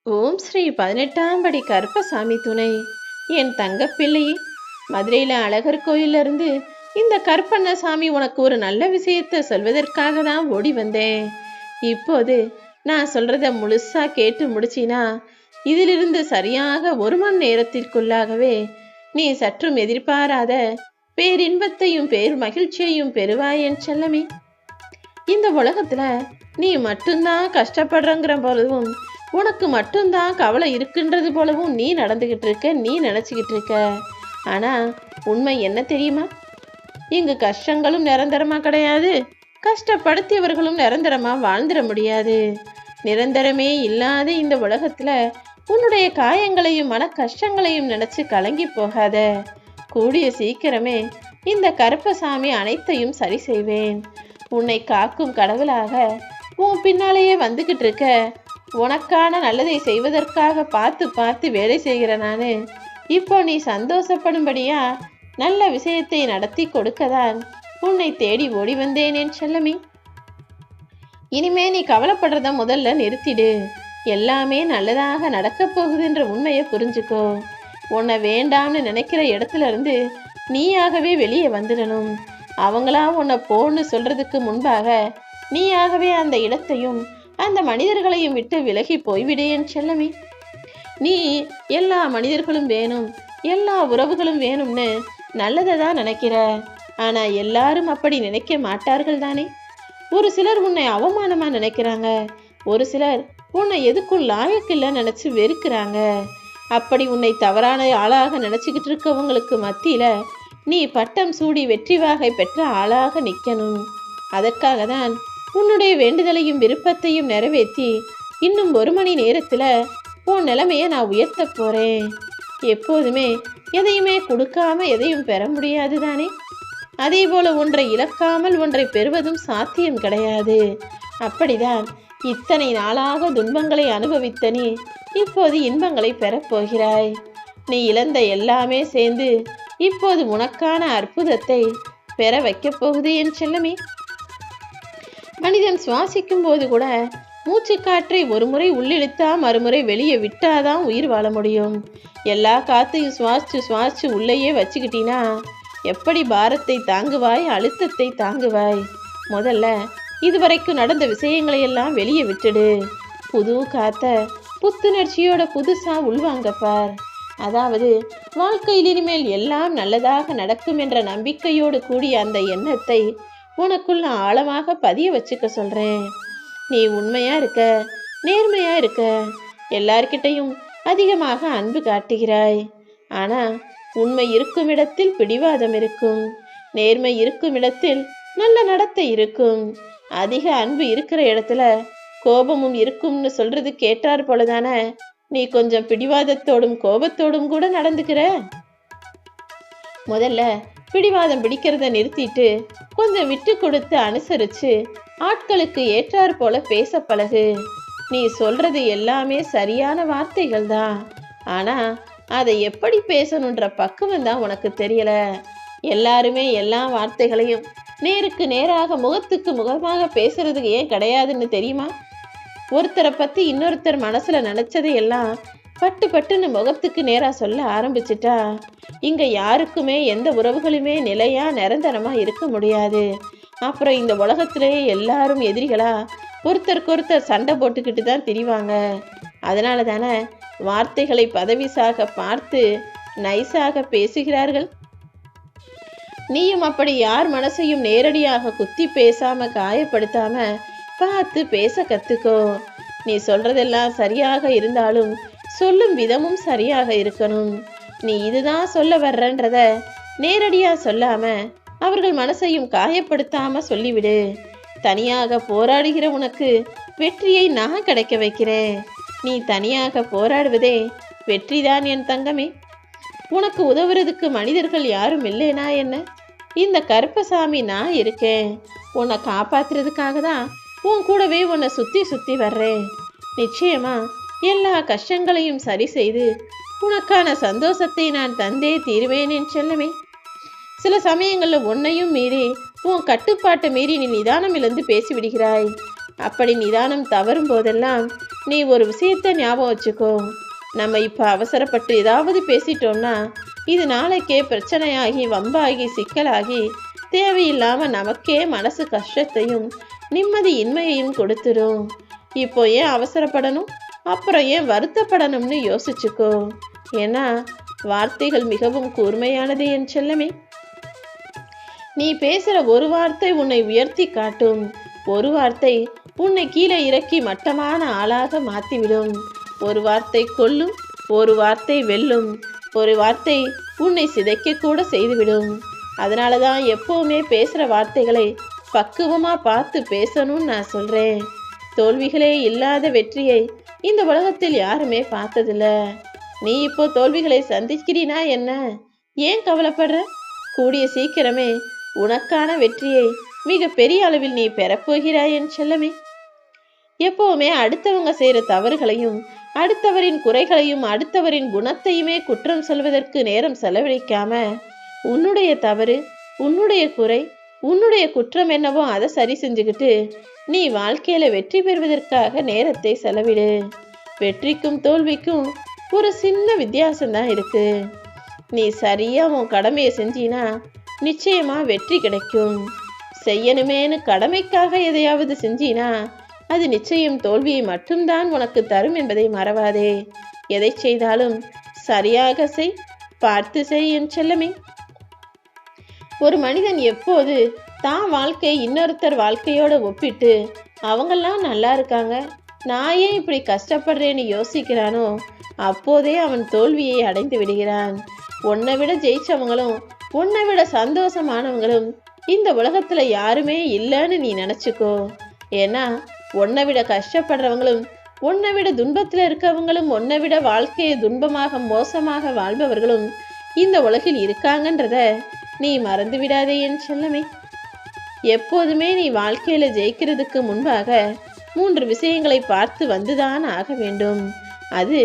ஓம் ஸ்ரீ 18ஆம் படி கருப்பசாமி துணை. என் தங்கப்பிள்ளையே, மதுரையில் அழகர் கோயிலிருந்து இந்த கருப்பண்ணசாமி உனக்கு ஒரு நல்ல விஷயத்தை சொல்வதற்காக தான் ஓடி வந்தேன். இப்போது நான் சொல்றத முழுசா கேட்டு முடிச்சினா இதிலிருந்து சரியாக 1 மணி நேரத்திற்குள்ளாகவே நீ சற்றும் எதிர்பாராத பேரின்பத்தையும் பேர் மகிழ்ச்சியையும் பெறுவாய் என் செல்லமே. இந்த உலகத்துல நீ மட்டும்தான் கஷ்டப்படுறங்கிற போலவும் உனக்கு மட்டும்தான் கவலை இருக்குன்றது போலவும் நீ நடந்துகிட்டு இருக்க, நீ நினைச்சுக்கிட்டு இருக்க. ஆனா உண்மை என்ன தெரியுமா? இங்கு கஷ்டங்களும் நிரந்தரமா கிடையாது, கஷ்டப்படுத்தியவர்களும் நிரந்தரமா வாழ்ந்துட முடியாது. நிரந்தரமே இல்லாத இந்த உலகத்துல உன்னுடைய காயங்களையும் மன கஷ்டங்களையும் நினைச்சு கலங்கி போகாத. கூடிய சீக்கிரமே இந்த கருப்பசாமி அனைத்தையும் சரி செய்வேன். உன்னை காக்கும் கடவுளாக உன் பின்னாலேயே வந்துகிட்டு இருக்க. உனக்கான நல்லதை செய்வதற்காக பார்த்து பார்த்து வேலை செய்கிற நானு இப்போ நீ சந்தோஷப்படும்படியா நல்ல விஷயத்தை நடத்தி கொடுக்கதான் உன்னை தேடி ஓடி வந்தேன் என் செல்லமே. இனிமே நீ கவலைப்படுறத முதல்ல நிறுத்திடு. எல்லாமே நல்லதாக நடக்க போகுதுன்ற உண்மையை புரிஞ்சுக்கோ. உன்னை வேண்டாம்னு நினைக்கிற இடத்துல இருந்து நீயாகவே வெளியே வந்துடணும். அவங்களா உன்னை போன்னு சொல்றதுக்கு முன்பாக நீயாகவே அந்த இடத்தையும் அந்த மனிதர்களையும் விட்டு விலகி போய்விடு என் செல்லமே. நீ எல்லா மனிதர்களும் வேணும், எல்லா உறவுகளும் வேணும்னு நல்லதை தான் நினைக்கிற. ஆனா எல்லாரும் அப்படி நினைக்க மாட்டார்கள் தானே. ஒரு சிலர் உன்னை அவமானமா நினைக்கிறாங்க, ஒரு சிலர் உன்னை எதுக்கும் லாயக்கில்லை நினைச்சு வெறுக்கிறாங்க. அப்படி உன்னை தவறான ஆளாக நினைச்சுக்கிட்டு இருக்கவங்களுக்கு மத்தியில நீ பட்டம் சூடி வெற்றி வாகை பெற்ற ஆளாக நிற்கணும். அதற்காக தான் உன்னுடைய வேண்டுதலையும் விருப்பத்தையும் நிறைவேற்றி இன்னும் 1 மணி நேரத்துல உன் நிலைமையை நான் உயர்த்த போறேன். எப்போதுமே எதையுமே கொடுக்காம எதையும் பெற முடியாது தானே. அதே போல ஒன்றை இழக்காமல் ஒன்றை பெறுவதும் சாத்தியம் கிடையாது. அப்படிதான் இத்தனை நாளாக துன்பங்களை அனுபவித்த நீ இப்போது இன்பங்களை பெறப்போகிறாய். நீ இழந்த எல்லாமே சேர்ந்து இப்போது உனக்கான அற்புதத்தை பெற வைக்கப் போகுது என் செல்லமே. மனிதன் சுவாசிக்கும் போது கூட மூச்சு காற்றை ஒரு முறை உள்ளிழுத்தா மறுமுறை வெளியே விட்டாதான் உயிர் வாழ முடியும். எல்லா காத்தையும் சுவாசிச்சு சுவாசிச்சு உள்ளேயே வச்சுக்கிட்டீனா எப்படி பாரத்தை தாங்குவாய், அழுத்தத்தை தாங்குவாய்? முதல்ல இதுவரைக்கும் நடந்த விஷயங்களை எல்லாம் வெளியே விட்டுடு. புது காத்த புத்துணர்ச்சியோட புதுசா உள்வாங்கப்பார். அதாவது வாழ்க்கையில் இனிமேல் எல்லாம் நல்லதாக நடக்கும் என்ற நம்பிக்கையோடு கூடிய அந்த எண்ணத்தை உனக்குள் நான் ஆழமாக பதிய வச்சுக்க சொல்றேன். நீ உண்மையா இருக்க, நேர்மையா இருக்க, எல்லார்கிட்டையும் அதிகமாக அன்பு காட்டுகிறாய். ஆனா உண்மை இருக்கும் இடத்தில் பிடிவாதம் இருக்கும், நேர்மை இருக்கும் இடத்தில் நல்ல நடத்தை இருக்கும். அதிக அன்பு இருக்கிற இடத்துல கோபமும் இருக்கும்னு சொல்றது கேட்டார் போலதானே நீ கொஞ்சம் பிடிவாதத்தோடும் கோபத்தோடும் கூட நடந்துக்கிற. முதல்ல பிடிவாதம் பிடிக்கிறத நிறுத்திட்டு கொஞ்சம் விட்டு கொடுத்து அனுசரிச்சு ஆட்களுக்கு ஏற்றார் போல பேச பழகு. நீ சொல்றது எல்லாமே சரியான வார்த்தைகள் தான், ஆனா அதை எப்படி பேசணுன்ற பக்குவம் தான் உனக்கு தெரியல. எல்லாருமே எல்லா வார்த்தைகளையும் நேருக்கு நேராக முகத்துக்கு முகமாக பேசுறதுக்கு ஏன் கிடையாதுன்னு தெரியுமா? ஒருத்தரை பத்தி இன்னொருத்தர் மனசுல நினைச்சதை எல்லாம் பட்டு பட்டுன்னு முகத்துக்கு நேரா சொல்ல ஆரம்பிச்சிட்டா இங்க யாருக்குமே எந்த உறவுகளுமே நிலையா நிரந்தரமா இருக்க முடியாது. அப்புறம் இந்த உலகத்திலேயே எல்லாரும் எதிரிகளா ஒருத்தருக்கு சண்டை போட்டுக்கிட்டு தான் திரிவாங்க. அதனால தானே வார்த்தைகளை பதவிசாக பார்த்து நைஸாக பேசுகிறார்கள். நீயும் அப்படி யார் மனசையும் நேரடியாக குத்தி பேசாம காயப்படுத்தாம பார்த்து பேச கத்துக்கோ. நீ சொல்றதெல்லாம் சரியாக இருந்தாலும் சொல்லும் விதமும் சரியாக இருக்கணும். நீ இதுதான் சொல்ல வர்றன்றத நேரடியா சொல்லாம அவர்கள் மனசையும் காயப்படுத்தாம சொல்லிவிடு. தனியாக போராடுகிற உனக்கு வெற்றியை நான் கிடைக்க வைக்கிறேன். நீ தனியாக போராடுவதே வெற்றிதான் என் தங்கமே. உனக்கு உதவுறதுக்கு மனிதர்கள் யாரும் இல்லைனா என்ன? இந்த கருப்பசாமி நான் இருக்கேன். உன்னை காப்பாத்துறதுக்காக தான் உன் கூடவே உன்னை சுத்தி சுத்தி வர்றேன். நிச்சயமா எல்லா கஷ்டங்களையும் சரி செய்து உனக்கான சந்தோஷத்தை நான் தந்தே தீருவேன் என் செல்லமே. சில சமயங்கள்ல உன்னையும் மீறி உன் கட்டுப்பாட்டை மீறி நீ நிதானம் இழந்து பேசிவிடுகிறாய். அப்படி நிதானம் தவறும் போதெல்லாம் நீ ஒரு விஷயத்த ஞாபகம் வச்சுக்கோ. நம்ம இப்போ அவசரப்பட்டு ஏதாவது பேசிட்டோம்னா இது நாளைக்கே பிரச்சனையாகி வம்பாகி சிக்கலாகி தேவையில்லாம நமக்கே மனசு கஷ்டத்தையும் நிம்மதி இன்மையையும் கொடுத்துரும். இப்போ ஏன் அவசரப்படணும், அப்புறம் ஏன் வருத்தப்படணும்னு யோசிச்சுக்கோ. ஏன்னா வார்த்தைகள் மிகவும் கூர்மையானது என் செல்லமே. நீ பேசுற ஒரு வார்த்தை உன்னை உயர்த்தி காட்டும், ஒரு வார்த்தை உன்னை கீழே இறக்கி மட்டமான ஆளாக மாற்றிவிடும். ஒரு வார்த்தை கொல்லும், ஒரு வார்த்தை வெல்லும், ஒரு வார்த்தை உன்னை சிதைக்க கூட செய்துவிடும். அதனால தான் எப்பவுமே பேசுகிற வார்த்தைகளை பக்குவமாக பார்த்து பேசணும்னு நான் சொல்கிறேன். தோல்விகளே இல்லாத வெற்றியை இந்த உலகத்தில் யாருமே பார்த்ததில்ல. நீ இப்போ தோல்விகளை சந்திக்கிறீனா என்ன? ஏன் கவலைப்படுற? கூடிய சீக்கிரமே உனக்கான வெற்றியை மிக பெரிய அளவில் நீ பெறப்போகிறாய் என் செல்லமே. எப்பவுமே அடுத்தவங்க செய்கிற தவறுகளையும் அடுத்தவரின் குறைகளையும் அடுத்தவரின் குணத்தையுமே குற்றம் சொல்வதற்கு நேரம் செலவழிக்காம உன்னுடைய தவறு, உன்னுடைய குறை, உன்னுடைய குற்றம் என்னவோ அதை சரி செஞ்சுக்கிட்டு நீ வாழ்க்கையில வெற்றி பெறுவதற்காக நேரத்தை செலவிடு. வெற்றிக்கும் தோல்விக்கும் ஒரு சின்ன வித்தியாசம்தான் இருக்கு. நீ சரியா உன் கடமையை செஞ்சினா நிச்சயமா வெற்றி கிடைக்கும். செய்யணுமேனு கடமைக்காக எதையாவது செஞ்சினா அது நிச்சயம் தோல்வியை மட்டும்தான் உனக்கு தரும் என்பதை மறவாதே. எதை செய்தாலும் சரியாக செய், பார்த்து செய் என் செல்லமே. ஒரு மனிதன் எப்போது தான் வாழ்க்கை இன்னொருத்தர் வாழ்க்கையோட ஒப்பிட்டு அவங்கெல்லாம் நல்லா இருக்காங்க, நான் ஏன் இப்படி கஷ்டப்படுறேன்னு யோசிக்கிறானோ அப்போதே அவன் தோல்வியை அடைந்து விடுகிறான். உன்னை விட ஜெயிச்சவங்களும் உன்னை விட சந்தோஷமானவங்களும் இந்த உலகத்துல யாருமே இல்லைன்னு நீ நினைச்சுக்கோ. ஏன்னா உன்னை விட கஷ்டப்படுறவங்களும் உன்னை விட துன்பத்தில் இருக்கவங்களும் உன்னை விட வாழ்க்கையை துன்பமாக மோசமாக வாழ்பவர்களும் இந்த உலகில் இருக்காங்கன்றத நீ மறந்து விடாதே என் செல்லமே. எப்போதுமே நீ வாழ்க்கையில ஜெயிக்கிறதுக்கு முன்பாக 3 விஷயங்களை பார்த்து வந்துதான் ஆக வேண்டும். அது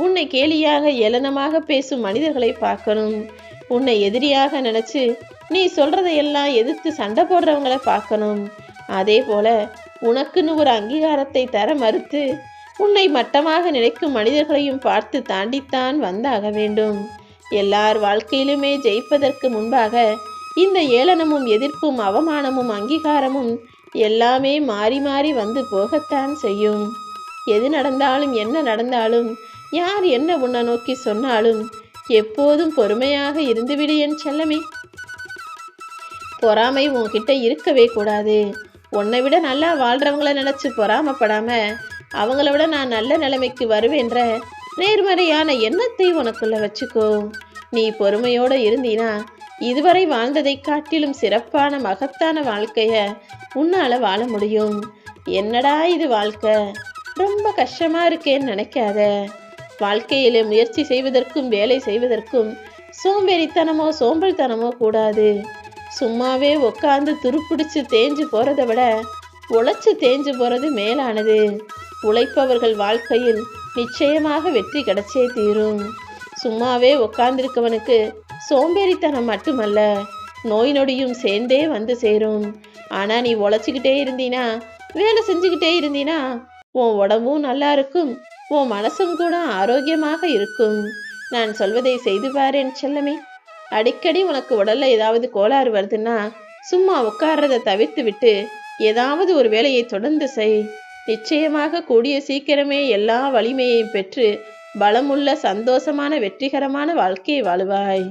உன்னை கேலியாக ஏளனமாக பேசும் மனிதர்களை பார்க்கணும். உன்னை எதிரியாக நினைச்சு நீ சொல்றதையெல்லாம் எதிர்த்து சண்டை போடுறவங்களை பார்க்கணும். அதே போல உனக்குன்னு ஒரு அங்கீகாரத்தை தர மறுத்து உன்னை மட்டமாக நினைக்கும் மனிதர்களையும் பார்த்து தாண்டித்தான் வந்தாக வேண்டும். எல்லார் வாழ்க்கையிலுமே ஜெயிப்பதற்கு முன்பாக இந்த ஏளனமும் எதிர்ப்பும் அவமானமும் அங்கீகாரமும் எல்லாமே மாறி மாறி வந்து போகத்தான் செய்யும். எது நடந்தாலும் என்ன நடந்தாலும் யார் என்ன உன்னை நோக்கி சொன்னாலும் எப்போதும் பொறுமையாக இருந்துவிடு என் செல்லமே. பொறாமை உன்கிட்ட இருக்கவே கூடாது. உன்னை விட நல்லா வாழ்றவங்கள நினைச்சு பொறாமப்படாம அவங்கள விட நான் நல்ல நிலைமைக்கு வருவேன்ற நேர்மறையான எண்ணத்தை உனக்குள்ள வச்சுக்கோ. நீ பொறுமையோட இருந்தீனா இதுவரை வாழ்ந்ததை காட்டிலும் சிறப்பான மகத்தான வாழ்க்கைய உன்னால வாழ முடியும். என்னடா இது வாழ்க்கை, ரொம்ப கஷ்டமா இருக்கேன்னு நினைக்காத. வாழ்க்கையில முயற்சி செய்வதற்கும் வேலை செய்வதற்கும் சோம்பேறித்தனமோ சோம்பல்தனமோ கூடாது. சும்மாவே உட்காந்து துருப்பிடிச்சு தேஞ்சு போறதை விட உழைச்சு தேஞ்சு போறது மேலானது. உழைப்பவர்கள் வாழ்க்கையில் நிச்சயமாக வெற்றி கிடைச்சே தீரும். சும்மாவே உட்கார்ந்திருக்கவனுக்கு சோம்பேறித்தனம் மட்டுமல்ல நோய் நொடியும் சேர்ந்தே வந்து சேரும். ஆனா நீ உழைச்சிக்கிட்டே இருந்தீனா வேலை செஞ்சுக்கிட்டே இருந்தீனா உன் உடம்பும் நல்லா இருக்கும், உன் மனசும் கூட ஆரோக்கியமாக இருக்கும். நான் சொல்வதை செய்து பாரு என் செல்லமே. அடிக்கடி உனக்கு உடல்ல ஏதாவது கோளாறு வருதுன்னா சும்மா உட்கார்றதை தவிர்த்து விட்டு ஏதாவது ஒரு வேலையை தொடர்ந்து செய். நிச்சயமாக கூடிய சீக்கிரமே எல்லா வலிமையையும் பெற்று பலமுள்ள சந்தோஷமான வெற்றிகரமான வாழ்க்கையை வாழுவாய்.